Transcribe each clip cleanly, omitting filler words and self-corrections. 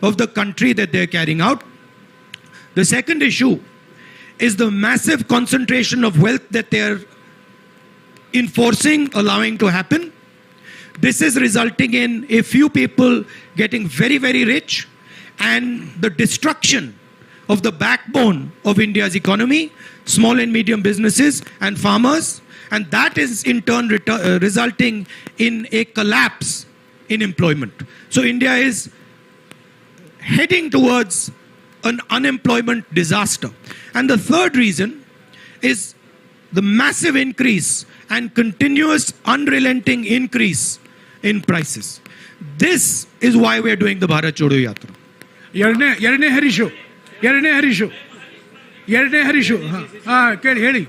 of the country that they're carrying out. The second issue is the massive concentration of wealth that they're enforcing, allowing to happen. This is resulting in a few people getting very, very rich and the destruction of the backbone of India's economy, small and medium businesses and farmers. And that is in turn resulting in a collapse in employment. So India is heading towards an unemployment disaster. And the third reason is the massive increase and continuous unrelenting increase in prices. This is why we are doing the Bharat Jodo Yatra. ಎರಡನೇ ಹರೀಶು ಕೇಳಿ ಹೇಳಿ.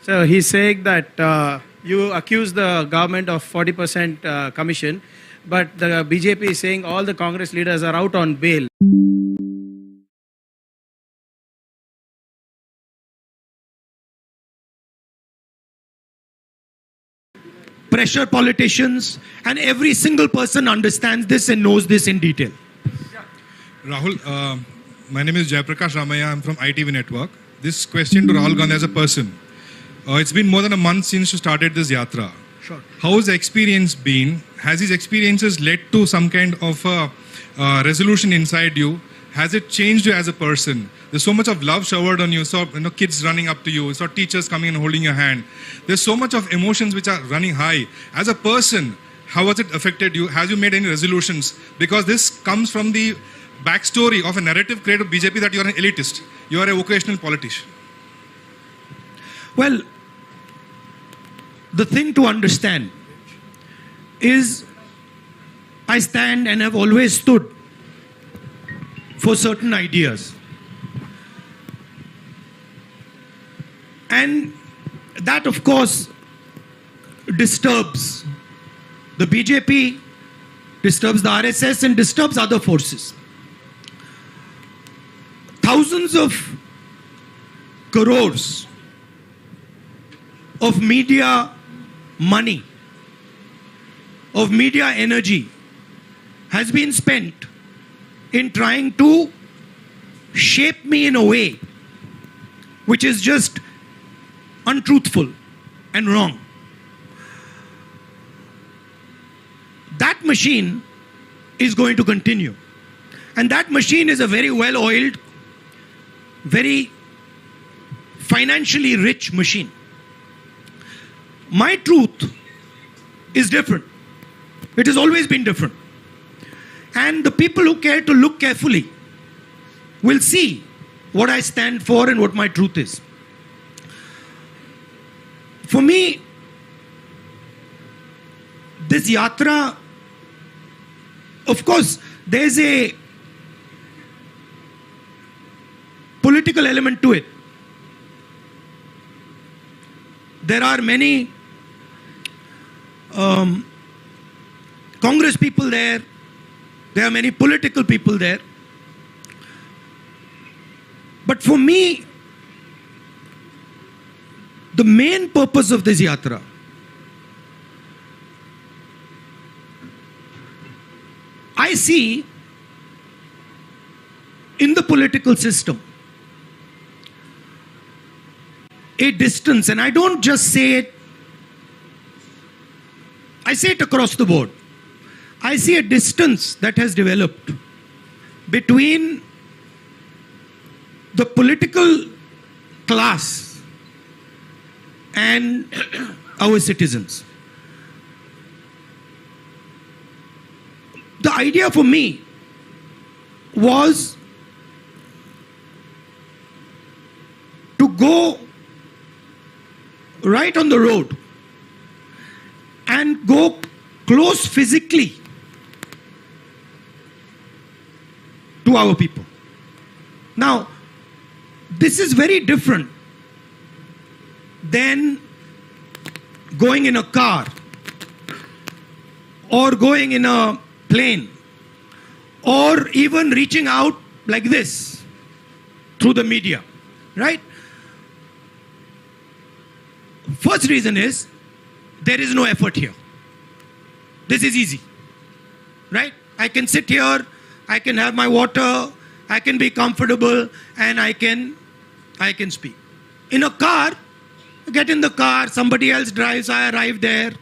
So he's saying that you accuse the government of 40% commission, but the BJP is saying all the Congress leaders are out on bail. Pressure politicians, and every single person understands this and knows this in detail. Rahul, my name is Jayaprakash Ramaya. I'm from ITV Network. This question to Rahul Gandhi as a person. It's been more than a month since you started this Yatra. Sure. How has the experience been? Has these experiences led to some kind of resolution inside you? Has it changed you as a person? There's so much of love showered on you. So, kids running up to you. So teachers coming and holding your hand. There's so much of emotions which are running high. As a person, how has it affected you? Has you made any resolutions? Because this comes from the backstory of a narrative created by BJP that you are an elitist. You are a vocational politician. Well, the thing to understand is I stand and have always stood for certain ideas. And that, of course, disturbs the BJP, disturbs the RSS, and disturbs other forces. Thousands of crores of media money, of media energy has been spent in trying to shape me in a way which is just untruthful and wrong. That machine is going to continue. And that machine is a very well-oiled, very financially rich machine. My truth is different. It has always been different. And the people who care to look carefully will see what I stand for and what my truth is. For me, this yatra, of course, there's a political element to it. There are many Congress people there. There are many political people there. But for me, the main purpose of this yatra I see in the political system a distance, and I don't just say it, I say it across the board. I see a distance that has developed between the political class and our citizens. The idea for me was to go right on the road and go close physically to our people. Now, this is very different than going in a car or going in a plane or even reaching out like this through the media, right? First reason is there is no effort here. This is easy, right? I can sit here, I can have my water, I can be comfortable, and I can speak. In a car, get in the car, somebody else drives, I arrive there,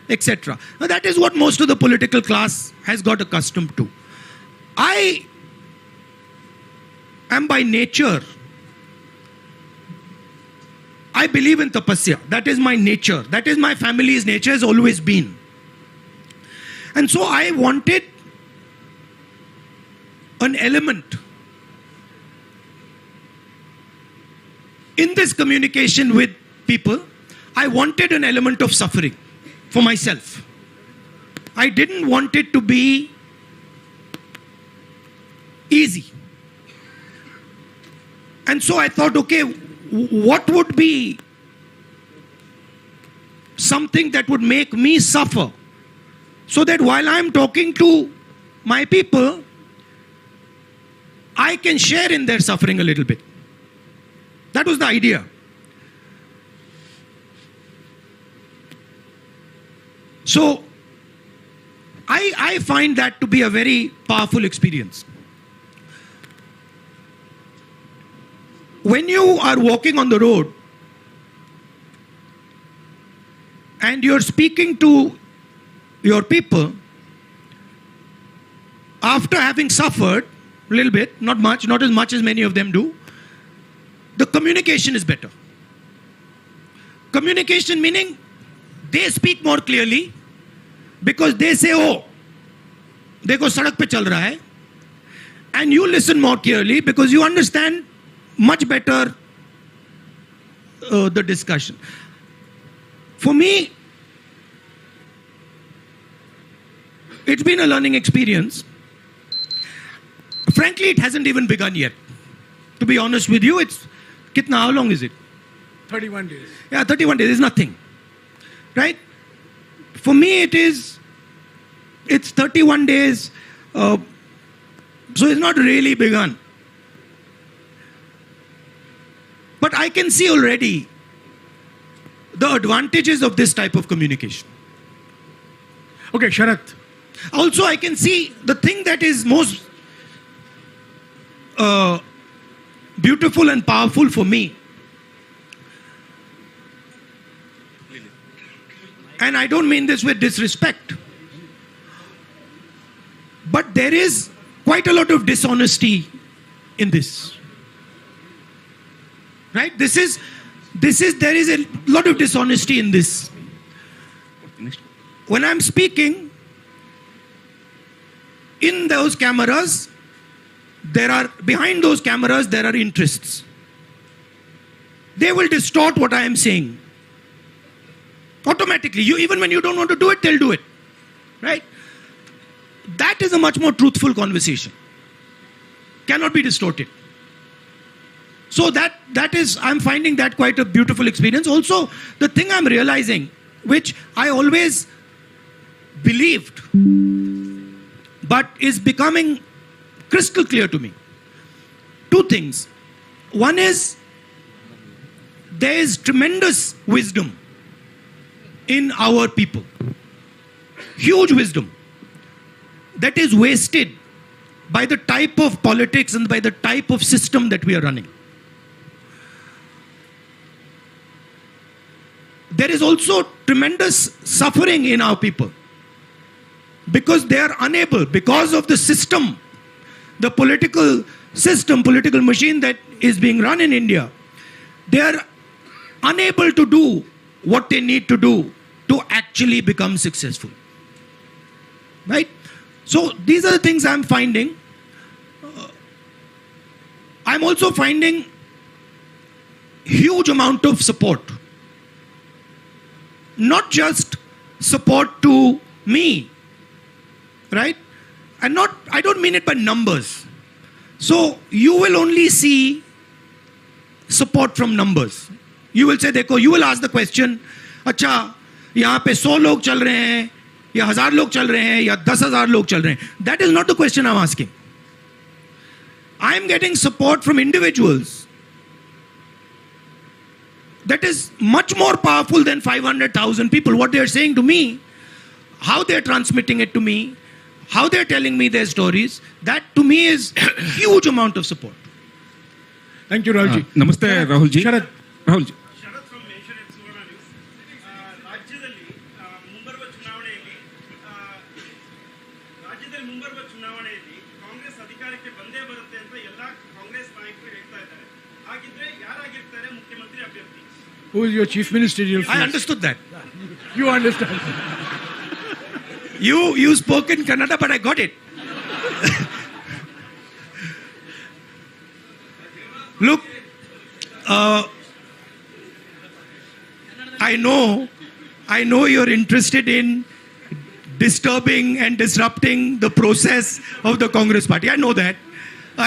etc. Now that is what most of the political class has got accustomed to. I am by nature, I believe in tapasya. That is my nature. That is my family's nature, has always been. And so I wanted an element in this communication with people. I wanted an element of suffering for myself. I didn't want it to be easy. And so I thought, okay, what would be something that would make me suffer, so that while I'm talking to my people, I can share in their suffering a little bit. That was the idea. So I find that to be a very powerful experience. When you are walking on the road and you're speaking to your people, after having suffered a little bit, not much, not as much as many of them do, the communication is better. Communication meaning they speak more clearly because they say, oh, देखो सड़क पे चल रहा है, and you listen more clearly because you understand much better the discussion. For me, it's been a learning experience. Frankly, it hasn't even begun yet. To be honest with you, it's how long is it? 31 days. Yeah, 31 days is nothing. Right? For me, it's 31 days. So it's not really begun. But I can see already the advantages of this type of communication. Okay, Sharath. Also, I can see the thing that is most beautiful and powerful for me. And I don't mean this with disrespect. But there is quite a lot of dishonesty in this. Right? There is a lot of dishonesty in this. When I'm speaking, in those cameras, behind those cameras, there are interests. They will distort what I am saying. Automatically. Even when you don't want to do it, they'll do it. Right? That is a much more truthful conversation. Cannot be distorted. So that is, I'm finding that quite a beautiful experience. Also, the thing I'm realizing, which I always believed, but is becoming crystal clear to me. Two things. One is, there is tremendous wisdom in our people. Huge wisdom that is wasted by the type of politics and by the type of system that we are running. There is also tremendous suffering in our people because they are unable, because of the system, the political system, political machine that is being run in India, they are unable to do what they need to do to actually become successful. Right? So these are the things I'm finding. I'm also finding huge amount of support. Not just support to me, right? And I don't mean it by numbers. So you will only see support from numbers. You will say, देखो, you will ask the question, अच्छा, यहाँ पे 100 लोग चल रहे हैं, या 1000 लोग चल रहे हैं, या 10,000 लोग चल रहे हैं. That is not the question I'm asking. I'm getting support from individuals that is much more powerful than 500,000 people. What they're saying to me, how they're transmitting it to me, how they're telling me their stories, that to me is huge amount of support. Thank you, Rahulji. ನಮಸ್ತೆ Rahul G. Sharath. Rahul G. Sharath from nation and Suvarna news. ರಾಜ್ಯದಲ್ಲಿ ಮುಂಬರುವ ಚುನಾವಣೆಯಲ್ಲಿ ಕಾಂಗ್ರೆಸ್ ಅಧಿಕಾರಕ್ಕೆ ಬಂದೇ ಬರುತ್ತೆ ಅಂತ ಎಲ್ಲ ಕಾಂಗ್ರೆಸ್ ನಾಯಕರು ಹೇಳ್ತಾ ಇದ್ದಾರೆ. ಹಾಗಿದ್ರೆ ಯಾರಾಗಿರ್ತಾರೆ ಮುಖ್ಯಮಂತ್ರಿ ಅಭ್ಯರ್ಥಿ? Who is your chief ministerial I friend? understood that. You understand. You spoke in Kannada, but I got it. Look, I know you're interested in disturbing and disrupting the process of the Congress party. I know that.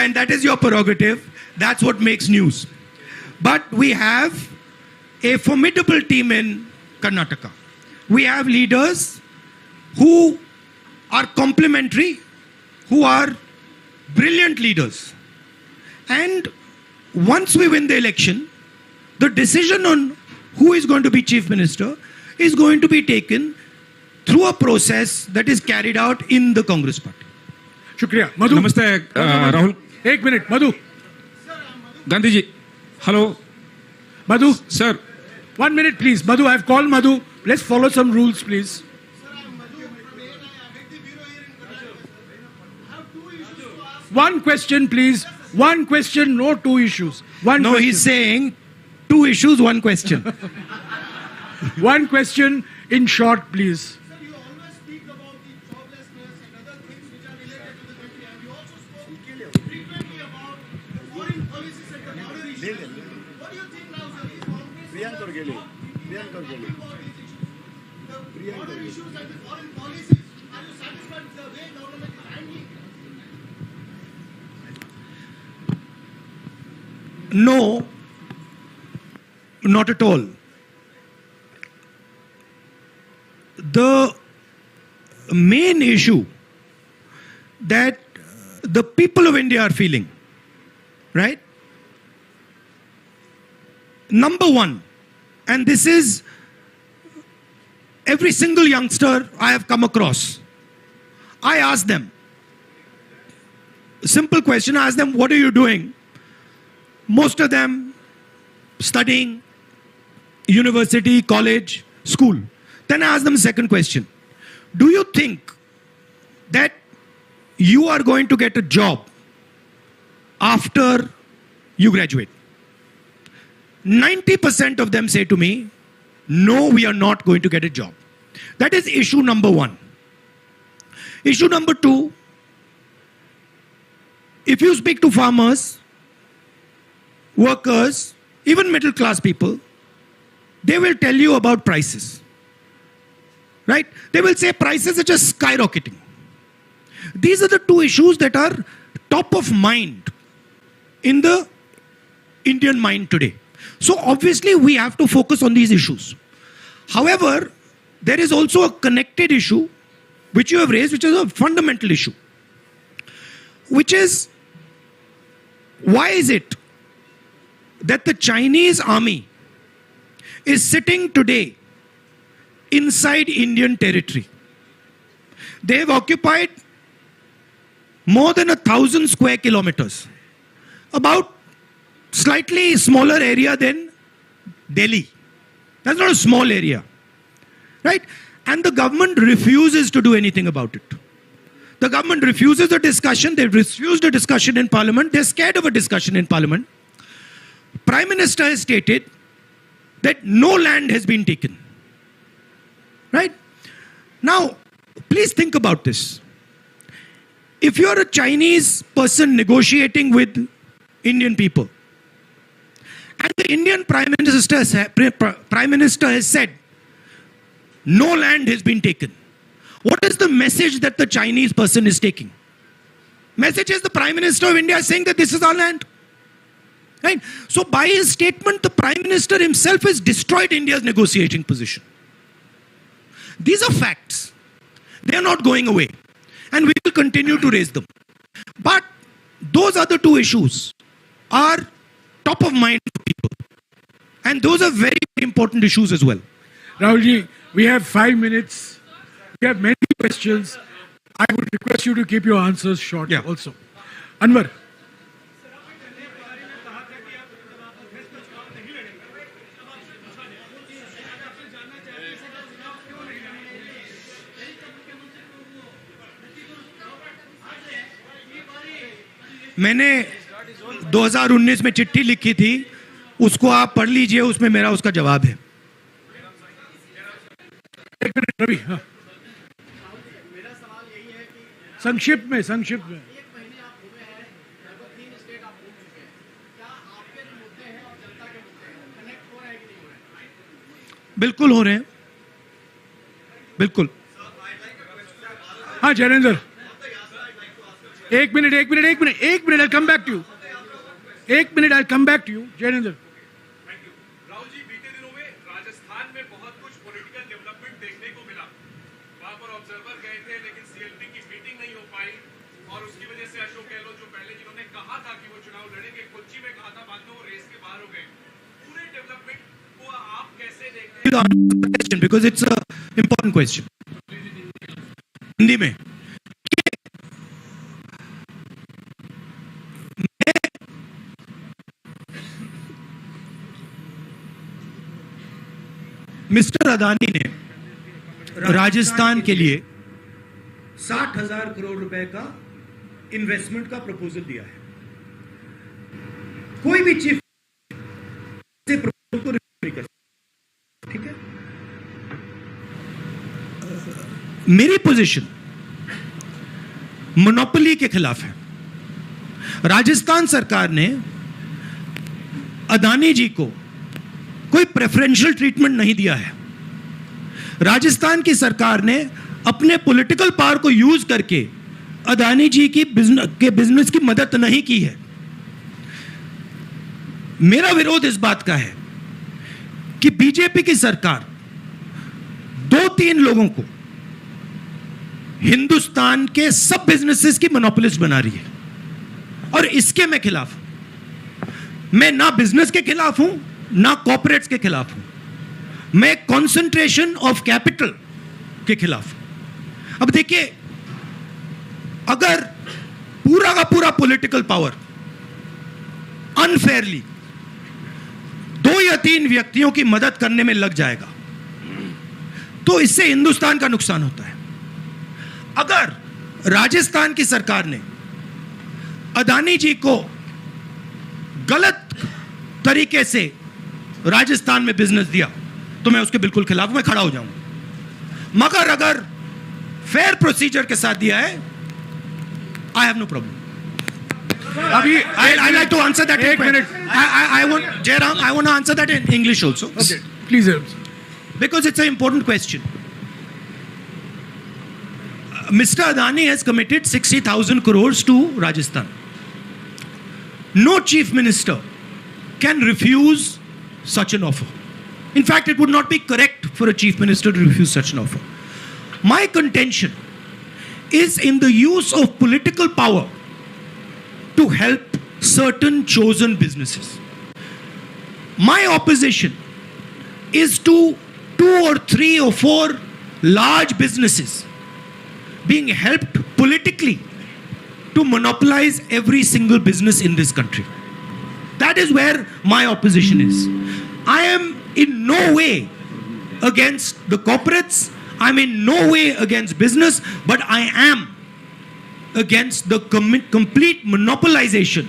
And that is your prerogative. That's what makes news. But we have a formidable team in Karnataka. We have leaders who are complementary, who are brilliant leaders. And once we win the election, the decision on who is going to be chief minister is going to be taken through a process that is carried out in the Congress party. Shukriya. Madhu. ನಮಸ್ತೆ Rahul. Ek minute. Madhu. Gandhiji. Hello Madhu. Sir. 1 minute, please. Madhu, I've called Madhu. Let's follow some rules, please. One question, please. One question, no two issues. One No, question. he's saying 2 issues, 1 question. One question in short, please. Sir, you always speak about the joblessness and other things which are related to the country, and you also spoke frequently about the foreign policies and the border issues. What do you think now, sir? Is Congress about these issues? The border issues and the foreign policies. Are you satisfied with the way government is handling? No, not at all. The main issue that the people of India are feeling, right? Number one, and this is every single youngster I have come across. I ask them, simple question, I ask them, what are you doing? Most of them studying, university, college, school. Then I ask them the second question. Do you think that you are going to get a job after you graduate? 90% of them say to me, no, we are not going to get a job. That is issue number 1. Issue number 2, if you speak to farmers, workers, even middle class people, they will tell you about prices. Right? They will say prices are just skyrocketing. These are the 2 issues that are top of mind in the Indian mind today. So obviously we have to focus on these issues. However, there is also a connected issue which you have raised, which is a fundamental issue, which is, why is it that the Chinese army is sitting today inside Indian territory? They have occupied more than 1,000 square kilometers, about slightly smaller area than Delhi. That's not a small area, right? And the government refuses to do anything about it. The government refuses a discussion. They've refused a discussion in parliament. They're scared of a discussion in parliament. Prime Minister has stated that no land has been taken. Right? Now, please think about this. If you're a Chinese person negotiating with Indian people, and the Indian Prime Minister has said, no land has been taken, what is the message that the Chinese person is taking? Message is the Prime Minister of India is saying that this is our land. Right? So by his statement, the Prime Minister himself has destroyed India's negotiating position. These are facts. They are not going away. And we will continue to raise them. But those other two issues are top of mind for people. And those are very, very important issues as well. Rahulji, we have 5 minutes. We have many questions. I would request you to keep your answers short Yeah. also. Anwar. मैंने 2019 में चिट्ठी लिखी थी, उसको आप पढ़ लीजिए, उसमें मेरा उसका जवाब है. एक मिनट रवि. हाँ. संक्षिप्त में. बिल्कुल हो रहे हैं, बिल्कुल. हाँ जयेंद्र. एक minute. I'll come back to you. I'll come back to you. Jayendra. Rahul ji, बीते दिनों में राजस्थान में बहुत कुछ पॉलिटिकल डेवलपमेंट देखने को मिला. वहां पर ऑब्जर्वर गए थे, लेकिन सीएलपी की मीटिंग नहीं हो पाई और उसकी वजह से अशोक गहलोत जो पहले जिन्होंने कहा था कि वो चुनाव लड़ेंगे, कोच्चि में कहा था, बाद में वो रेस के बाहर हो गए. पूरे डेवलपमेंट को आप कैसे देखते हैं? Because it's a important question. Hindi में मिस्टर अदानी ने राजस्थान के लिए 60,000 करोड़ रुपए का इन्वेस्टमेंट का प्रपोजल दिया है. कोई भी चीफ से प्रपोजल को रिफ्यूज नहीं कर सकता. ठीक है. मेरी पोजीशन मोनोपोली के खिलाफ है. राजस्थान सरकार ने अदानी जी को कोई प्रेफरेंशियल ट्रीटमेंट नहीं दिया है. राजस्थान की सरकार ने अपने पॉलिटिकल पावर को यूज करके अदानी जी की बिजनेस की मदद नहीं की है. मेरा विरोध इस बात का है कि बीजेपी की सरकार 2-3 लोगों को हिंदुस्तान के सब बिजनेसेस की मोनोपोलिस्ट बना रही है, और इसके मैं खिलाफ हूं. मैं ना बिजनेस के खिलाफ हूं, ना कॉर्पोरेट्स के खिलाफ हूं. मैं कंसंट्रेशन ऑफ कैपिटल के खिलाफ हूं. अब देखिए, अगर पूरा का पूरा पॉलिटिकल पावर अनफेयरली 2 या 3 व्यक्तियों की मदद करने में लग जाएगा, तो इससे हिंदुस्तान का नुकसान होता है. अगर राजस्थान की सरकार ने अदानी जी को गलत तरीके से राजस्थान में बिजनेस दिया, तो मैं उसके बिल्कुल खिलाफ, मैं खड़ा हो जाऊंगा. मगर अगर फेयर प्रोसीजर के साथ दिया है, आई हैव नो प्रॉब्लम. अभी I like to answer that. एक minute. I want, Jairam, I want to answer that in English also. Okay, please. Because it's an important question. Mr. Adani has committed 60,000 crores to Rajasthan. No chief minister can refuse such an offer. In fact, it would not be correct for a chief minister to refuse such an offer. My contention is in the use of political power to help certain chosen businesses. My opposition is to 2 or 3 or 4 large businesses being helped politically to monopolize every single business in this country. That is where my opposition is. I am in no way against the corporates. I'm in no way against business, but I am against the complete monopolization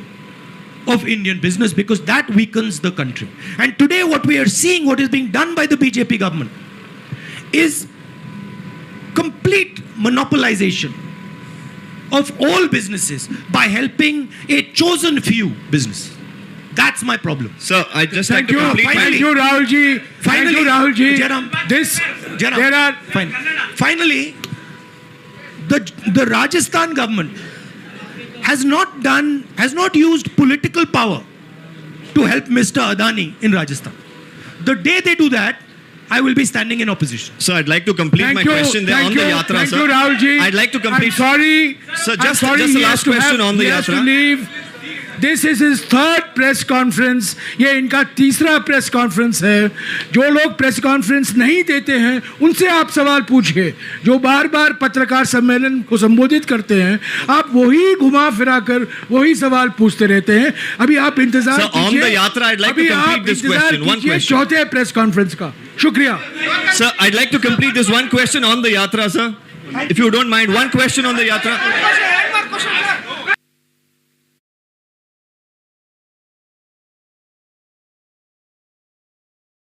of Indian business, because that weakens the country. And today what we are seeing, what is being done by the BJP government, is complete monopolization of all businesses by helping a chosen few business. That's my problem. Sir, I just Thank like you. to complete Thank you, Rahul ji. Thank you, Rahul ji. Jairam, This, Jairam, there are... Finally, the Rajasthan government has not used political power to help Mr. Adani in Rajasthan. The day they do that, I will be standing in opposition. Sir, I'd like to complete Thank my you. question there Thank on you. the Yatra, Thank sir. you, Rahul ji. I'd like to complete. I'm sorry. Sir, I'm just sorry the he has last to question on the he has to Yatra. leave. This is his third press conference. ये इनका तीसरा press conference है. जो लोग press conference नहीं देते हैं उनसे आप सवाल पूछिए. जो बार बार पत्रकार सम्मेलन को संबोधित करते हैं आप वही घुमा फिरा कर वही सवाल पूछते रहते हैं. अभी आप इंतजार Sir, on the Yatra, I'd like to अभी complete आप this इंतजार question. One कीजिए question. चौथे प्रेस कॉन्फ्रेंस का. शुक्रिया. Sir, I'd like to complete this one question on the Yatra, sir. If you don't mind, one question on the Yatra.